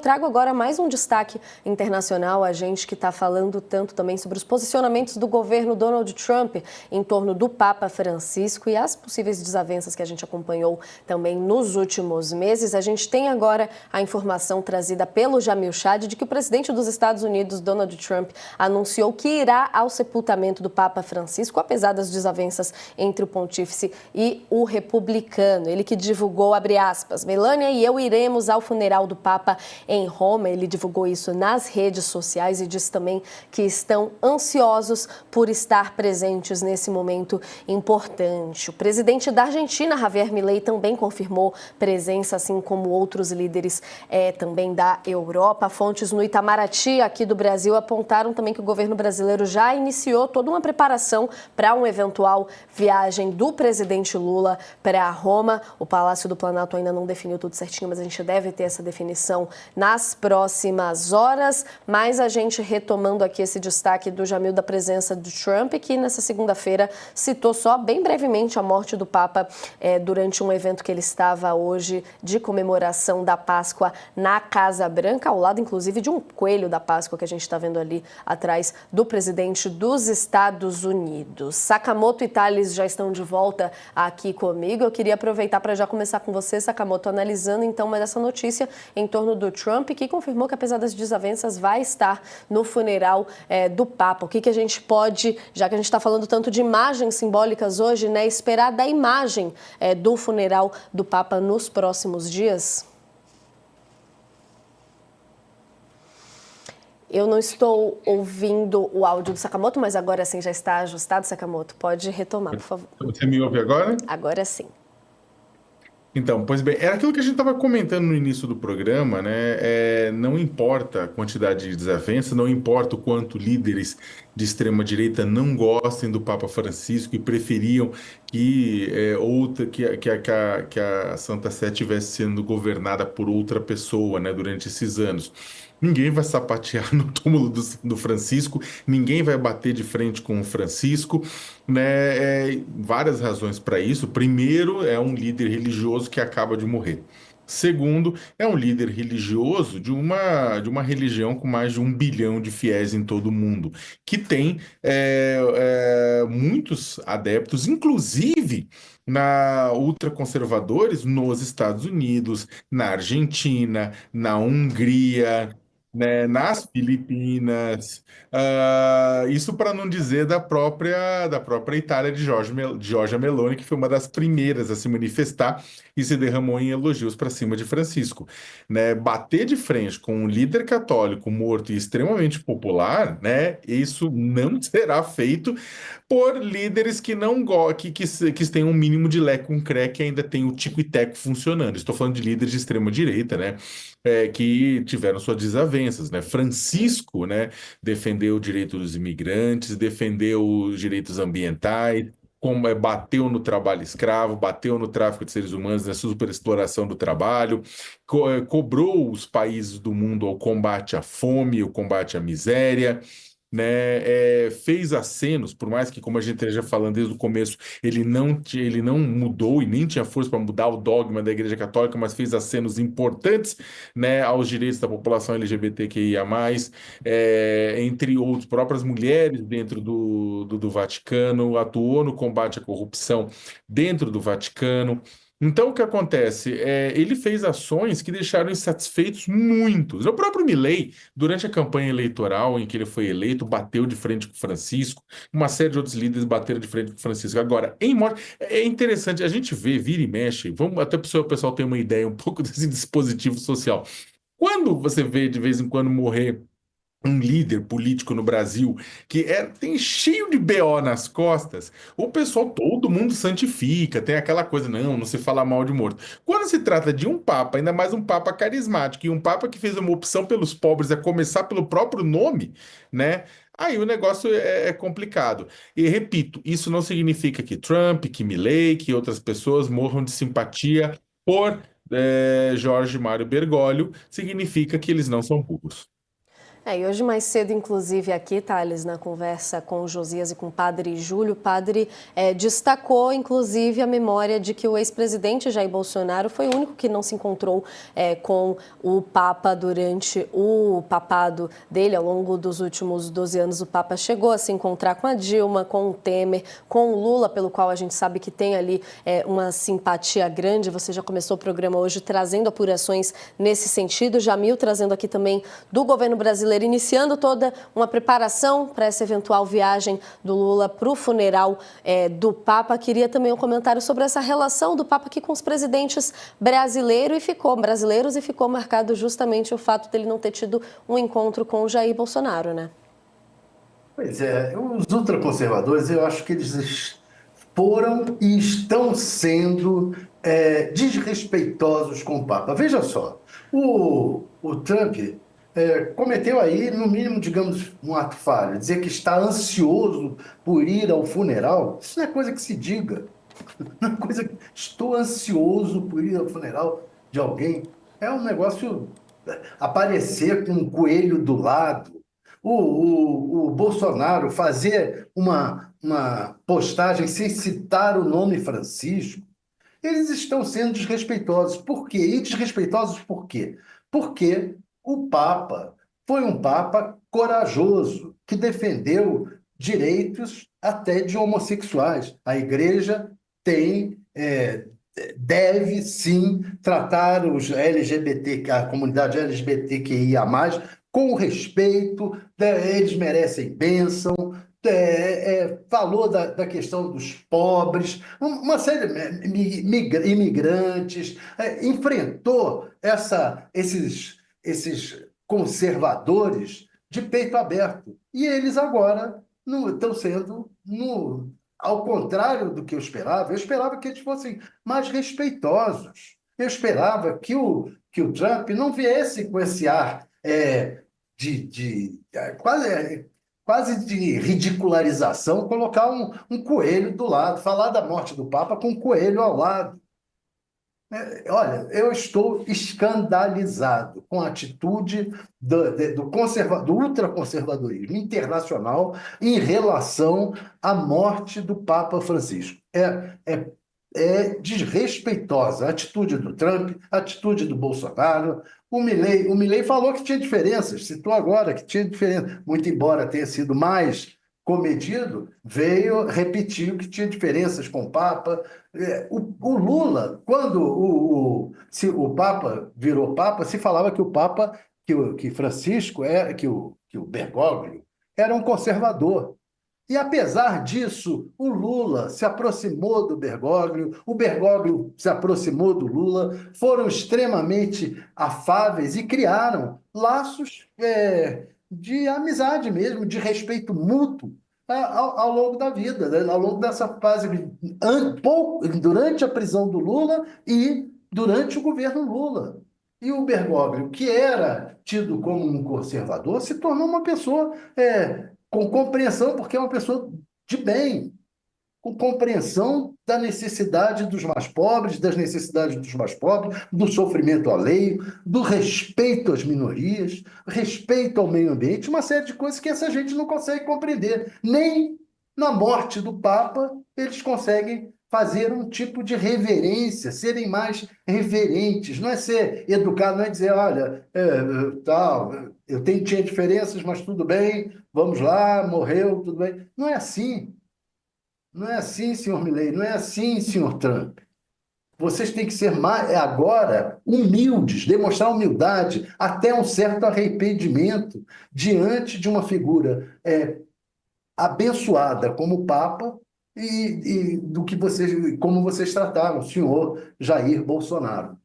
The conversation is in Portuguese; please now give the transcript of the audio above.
Trago agora mais um destaque internacional, a gente que está falando tanto também sobre os posicionamentos do governo Donald Trump em torno do Papa Francisco e as possíveis desavenças que a gente acompanhou também nos últimos meses. A gente tem agora a informação trazida pelo Jamil Chad de que o presidente dos Estados Unidos, Donald Trump, anunciou que irá ao sepultamento do Papa Francisco, apesar das desavenças entre o pontífice e o republicano. Ele que divulgou, abre aspas, Melania e eu iremos ao funeral do Papa em Roma. Ele divulgou isso nas redes sociais e disse também que estão ansiosos por estar presentes nesse momento importante. O presidente da Argentina, Javier Milei, também confirmou presença, assim como outros líderes também da Europa. Fontes no Itamaraty, aqui do Brasil, apontaram também que o governo brasileiro já iniciou toda uma preparação para uma eventual viagem do presidente Lula para Roma. O Palácio do Planalto ainda não definiu tudo certinho, mas a gente deve ter essa definição nas próximas horas. Mas a gente retomando aqui esse destaque do Jamil da presença do Trump, que nessa segunda-feira citou só bem brevemente a morte do Papa durante um evento que ele estava hoje de comemoração da Páscoa na Casa Branca, ao lado inclusive de um coelho da Páscoa que a gente está vendo ali atrás do presidente dos Estados Unidos. Sakamoto e Thales já estão de volta aqui comigo. Eu queria aproveitar para já começar com você, Sakamoto, analisando então mais essa notícia em torno do Trump, que confirmou que, apesar das desavenças, vai estar no funeral do Papa. O que a gente pode, já que a gente está falando tanto de imagens simbólicas hoje, né, esperar da imagem do funeral do Papa nos próximos dias? Eu não estou ouvindo o áudio do Sakamoto, mas agora sim já está ajustado, Sakamoto. Pode retomar, por favor. Você me ouve agora? Agora sim. Então, pois bem, era aquilo que a gente estava comentando no início do programa, né? Não importa a quantidade de desavenças, não importa o quanto líderes de extrema-direita não gostem do Papa Francisco e preferiam que a Santa Sé estivesse sendo governada por outra pessoa, né, durante esses anos. Ninguém vai sapatear no túmulo do Francisco, ninguém vai bater de frente com o Francisco, né? Várias razões para isso. Primeiro, é um líder religioso que acaba de morrer. Segundo, é um líder religioso de uma religião com mais de 1 bilhão de fiéis em todo o mundo, que tem muitos adeptos, inclusive ultraconservadores nos Estados Unidos, na Argentina, na Hungria, né, nas Filipinas. Isso para não dizer da própria Itália de Giorgia Meloni, que foi uma das primeiras a se manifestar e se derramou em elogios para cima de Francisco, né? Bater de frente com um líder católico morto e extremamente popular, né? Isso não será feito por líderes que não que têm um mínimo de lé com cré, que ainda tem o tico e teco funcionando. Estou falando de líderes de extrema direita, né? Que tiveram suas desavenças, né? Francisco, né, defendeu o direito dos imigrantes, defendeu os direitos ambientais, bateu no trabalho escravo, bateu no tráfico de seres humanos, na superexploração do trabalho, cobrou os países do mundo ao combate à fome, ao combate à miséria, né, fez acenos, por mais que, como a gente esteja falando desde o começo, ele não mudou e nem tinha força para mudar o dogma da Igreja Católica, mas fez acenos importantes, né, aos direitos da população LGBTQIA+, entre outros, próprias mulheres dentro do Vaticano, atuou no combate à corrupção dentro do Vaticano. Então, o que acontece? Ele fez ações que deixaram insatisfeitos muitos. O próprio Milei, durante a campanha eleitoral em que ele foi eleito, bateu de frente com o Francisco, uma série de outros líderes bateram de frente com o Francisco. Agora, em morte, é interessante, a gente vira e mexe, vamos até para o pessoal ter uma ideia um pouco desse dispositivo social. Quando você vê de vez em quando morrer um líder político no Brasil que tem cheio de BO nas costas, o pessoal, todo mundo santifica, tem aquela coisa, não se fala mal de morto. Quando se trata de um papa, ainda mais um papa carismático, e um papa que fez uma opção pelos pobres, a começar pelo próprio nome, né? Aí o negócio é complicado. E repito, isso não significa que Trump, que Milei, que outras pessoas morram de simpatia por Jorge Mário Bergoglio, significa que eles não são burros. E hoje mais cedo, inclusive, aqui, Thales, na conversa com o Josias e com o padre Júlio, o padre destacou, inclusive, a memória de que o ex-presidente Jair Bolsonaro foi o único que não se encontrou com o Papa durante o papado dele. Ao longo dos últimos 12 anos, o Papa chegou a se encontrar com a Dilma, com o Temer, com o Lula, pelo qual a gente sabe que tem ali uma simpatia grande. Você já começou o programa hoje trazendo apurações nesse sentido. Jamil trazendo aqui também do governo brasileiro, iniciando toda uma preparação para essa eventual viagem do Lula para o funeral do Papa. Queria também um comentário sobre essa relação do Papa aqui com os presidentes brasileiros e ficou marcado justamente o fato dele não ter tido um encontro com o Jair Bolsonaro, né? Pois é, os ultraconservadores, eu acho que eles foram e estão sendo desrespeitosos com o Papa. Veja só, o Trump cometeu aí, no mínimo, digamos, um ato falho. Dizer que está ansioso por ir ao funeral, isso não é coisa que se diga. Não é coisa que... Estou ansioso por ir ao funeral de alguém. É um negócio... Aparecer com um coelho do lado, o Bolsonaro fazer uma postagem sem citar o nome Francisco, eles estão sendo desrespeitosos. Por quê? E desrespeitosos por quê? Porque o Papa foi um Papa corajoso, que defendeu direitos até de homossexuais. A Igreja tem, deve sim tratar os LGBT, a comunidade LGBTQIA+, com respeito, eles merecem bênção, falou da questão dos pobres, uma série de imigrantes, enfrentou esses conservadores de peito aberto. E eles agora estão sendo, ao contrário do que eu esperava que eles fossem mais respeitosos. Eu esperava que o Trump não viesse com esse ar quase de ridicularização, colocar um coelho do lado, falar da morte do Papa com um coelho ao lado. Olha, eu estou escandalizado com a atitude do ultraconservadorismo internacional em relação à morte do Papa Francisco. É desrespeitosa a atitude do Trump, a atitude do Bolsonaro. O Milei falou que tinha diferenças, citou agora que tinha diferença, muito embora tenha sido mais comedido, veio repetir que tinha diferenças com o Papa. O Lula, quando o Papa virou Papa, se falava que o Papa, que Francisco, que o Bergoglio, era um conservador. E, apesar disso, o Lula se aproximou do Bergoglio, o Bergoglio se aproximou do Lula, foram extremamente afáveis e criaram laços de amizade mesmo, de respeito mútuo ao longo da vida, né? Ao longo dessa fase, durante a prisão do Lula e durante o governo Lula. E o Bergoglio, que era tido como um conservador, se tornou uma pessoa com compreensão, porque é uma pessoa de bem, com compreensão da necessidade dos mais pobres, das necessidades dos mais pobres, do sofrimento alheio, do respeito às minorias, respeito ao meio ambiente, uma série de coisas que essa gente não consegue compreender. Nem na morte do Papa eles conseguem fazer um tipo de reverência, serem mais reverentes. Não é ser educado, não é dizer, olha, tinha diferenças, mas tudo bem, vamos lá, morreu, tudo bem. Não é assim. Não é assim, senhor Milei, não é assim, senhor Trump. Vocês têm que ser agora humildes, demonstrar humildade, até um certo arrependimento diante de uma figura abençoada como o Papa e como vocês trataram o senhor Jair Bolsonaro.